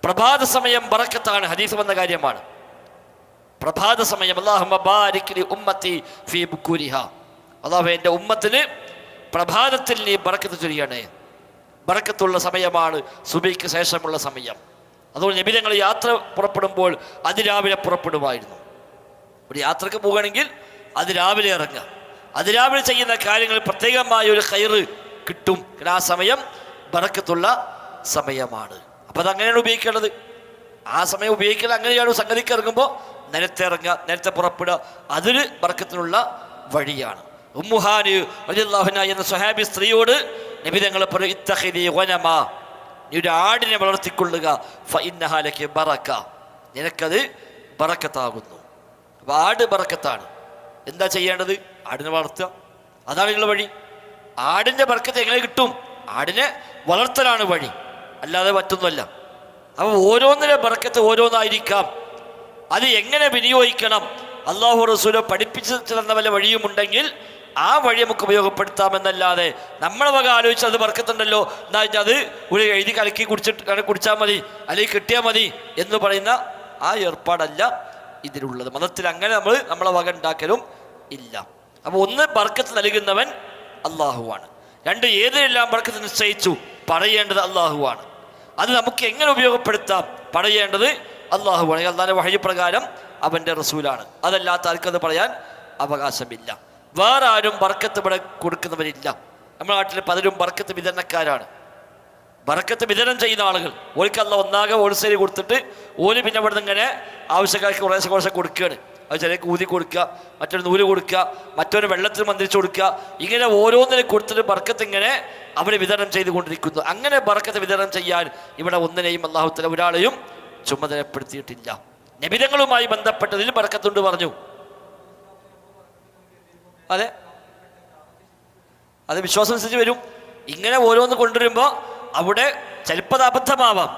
പ്രഭാത സമയം ബറക്കത്താണ്, ഹദീസ് വന്ന കാര്യമാണ്. പ്രഭാത സമയം അല്ലാഹുമ്മ ബാരിക് ലി ഉമ്മത്തി ഫീ ബുക്കൂരിഹാ, അല്ലാഹുവേ എൻ്റെ ഉമ്മത്തിന് പ്രഭാതത്തിൽ നീ ബറക്കത്ത് ചൊരിയണേ. ബറക്കത്തുള്ള സമയമാണ് സുബഹിക്ക് ശേഷമുള്ള സമയം. അതുകൊണ്ട് നബി തങ്ങൾ യാത്ര പുറപ്പെടുമ്പോൾ അതിരാവിലെ പുറപ്പെടുമായിരുന്നു. ഒരു യാത്രക്ക് പോകുകയാണെങ്കിൽ അതിരാവിലെ ഇറങ്ങുക. അതിരാവിലെ ചെയ്യുന്ന കാര്യങ്ങൾ പ്രത്യേകമായ ഒരു ഖൈറ് കിട്ടും. ആ സമയം ബറക്കത്തുള്ള സമയമാണ്. അപ്പോൾ അതങ്ങനെയാണ് ഉപയോഗിക്കേണ്ടത്. ആ സമയം ഉപയോഗിക്കുന്നത് അങ്ങനെയാണ്. സംഗതിക്ക് ഇറങ്ങുമ്പോൾ നേരത്തെ ഇറങ്ങുക, നേരത്തെ പുറപ്പെടുക, അതൊരു ബറക്കത്തിനുള്ള വഴിയാണ്. ഉമ്മുഹാന് റളിയല്ലാഹു അൻഹ എന്ന സ്വഹാബി സ്ത്രീയോട് നബി തങ്ങൾ പറഞ്ഞു, ഇത്തഖിദി ഗനമ, നീ ഒരു ആടിനെ വളർത്തിക്കൊള്ളുക, ഫഇന്നഹാ ലക ബറക, നിനക്കത് ബറക്കത്താകുന്നു. അപ്പോൾ ആട് ബറക്കത്താണ്. എന്താ ചെയ്യേണ്ടത്? ആടിനെ വളർത്തുക, അതാണ് നിങ്ങളുടെ വഴി. ആടിൻ്റെ ബറക്കത്ത് എങ്ങനെ കിട്ടും? ആടിനെ വളർത്തലാണ് വഴി, അല്ലാതെ മറ്റൊന്നുമല്ല. അപ്പോൾ ഓരോന്നിൻ്റെ ബറക്കത്ത് ഓരോന്നായിരിക്കാം. അത് എങ്ങനെ വിനിയോഗിക്കണം, അള്ളാഹു റസൂല് പഠിപ്പിച്ചു തന്ന വല്ല വഴിയുമുണ്ടെങ്കിൽ ആ വഴി നമുക്ക് ഉപയോഗപ്പെടുത്താമെന്നല്ലാതെ നമ്മളെ വക ആലോചിച്ച് അത് ബർക്കത്തുണ്ടല്ലോ, എന്താ വെച്ചാൽ അത് ഒരു എഴുതി കലക്കി കുടിച്ചാൽ മതി, അല്ലെങ്കിൽ കിട്ടിയാൽ മതി എന്ന് പറയുന്ന ആ ഏർപ്പാടല്ല ഇതിലുള്ളത്. മതത്തിൽ അങ്ങനെ നമ്മളെ വക ഉണ്ടാക്കലും ഇല്ല. അപ്പോൾ ഒന്ന്, ബർക്കത്ത് നൽകുന്നവൻ അള്ളാഹുവാണ്. രണ്ട്, ഏതിനെല്ലാം ബർക്കത്ത് നിശ്ചയിച്ചു പറയേണ്ടത് അള്ളാഹുവാണ്. അത് നമുക്ക് എങ്ങനെ ഉപയോഗപ്പെടുത്താം പറയേണ്ടത് അള്ളാഹുവാണ്. അള്ളാഹിന്റെ വഹയി പ്രകാരം അവൻ്റെ റസൂലാണ്. അതല്ലാത്ത ആർക്കത് പറയാൻ അവകാശമില്ല. വേറെ ആരും ബർക്കത്ത് ഇവിടെ കൊടുക്കുന്നവരില്ല. നമ്മുടെ നാട്ടിൽ പലരും ബർക്കത്ത് വിതരണക്കാരാണ്. ബർക്കത്ത് വിതരണം ചെയ്യുന്ന ആളുകൾ, ഓൽക്കല്ല ഒന്നാകെ ഹോൾസെയിൽ കൊടുത്തിട്ട് ഓല് പിന്നെ ഇവിടെ നിന്ന് ഇങ്ങനെ ആവശ്യക്കാർക്ക് കുറേശ്ശെ കൊടുക്കുകയാണ്. അത് ചിലർക്ക് ഊതി കൊടുക്കുക, മറ്റൊരു നൂല് കൊടുക്കുക, മറ്റൊരു വെള്ളത്തിൽ മന്ത്രിച്ച് കൊടുക്കുക, ഇങ്ങനെ ഓരോന്നിനെ കൊടുത്തിട്ട് ബർക്കത്ത് ഇങ്ങനെ അവർ വിതരണം ചെയ്തുകൊണ്ടിരിക്കുന്നു. അങ്ങനെ ബർക്കത്ത് വിതരണം ചെയ്യാൻ ഇവിടെ ഒന്നിനെയും അല്ലാഹു തആല ഒരാളെയും ചുമതലപ്പെടുത്തിയിട്ടില്ല. നബിതങ്ങളുമായി ബന്ധപ്പെട്ടതിൽ ബർക്കത്തുണ്ട് പറഞ്ഞു. അതെ, അത് വിശ്വാസം അനുസരിച്ച് വരും. ഇങ്ങനെ ഓരോന്ന് കൊണ്ടുവരുമ്പോൾ അവിടെ ചിലപ്പോൾ അബദ്ധമാവാം.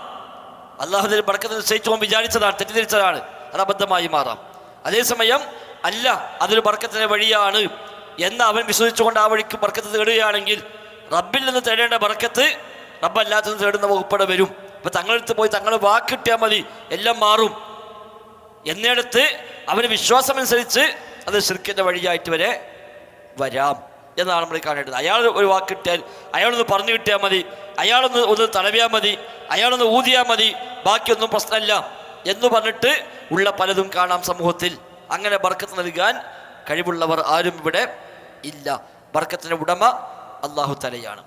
അള്ളാഹുവിൽ ബർക്കത്ത് നിശ്ചയിച്ചോൻ വിചാരിച്ചതാണ്, തെറ്റിദ്ധരിച്ചതാണ്, അത് അബദ്ധമായി മാറാം. അതേസമയം അല്ല, അതൊരു ബർക്കത്തിൻ്റെ വഴിയാണ് എന്ന് അവൻ വിശ്വസിച്ചുകൊണ്ട് ആ വഴിക്ക് ബർക്കത്ത് തേടുകയാണെങ്കിൽ റബ്ബിൽ നിന്ന് തേടേണ്ട ബർക്കത്ത് റബ്ബല്ലാത്തത് തേടുന്ന വകുപ്പടെ വരും. ഇപ്പം തങ്ങളടുത്ത് പോയി തങ്ങൾ വാക്കിട്ടിയാൽ മതി, എല്ലാം മാറും എന്നിടത്ത് അവന് വിശ്വാസമനുസരിച്ച് അത് ശിർക്കിൻ്റെ വഴിയായിട്ട് വരെ വരാം എന്നാണ് നമ്മൾ കാണേണ്ടത്. അയാൾ ഒരു വാക്ക് കിട്ടിയാൽ അയാളൊന്ന് പറഞ്ഞു കിട്ടിയാൽ മതി, അയാളൊന്ന് തടവിയാൽ മതി, അയാളൊന്ന് ഊതിയാൽ മതി, ബാക്കിയൊന്നും പ്രശ്നമല്ല എന്ന് പറഞ്ഞിട്ട് ഉള്ള പലതും കാണാം സമൂഹത്തിൽ. അങ്ങനെ ബർക്കത്ത് നൽകാൻ കഴിവുള്ളവർ ആരും ഇവിടെ ഇല്ല. ബർക്കത്തിൻ്റെ ഉടമ അല്ലാഹു തആലയാണ്.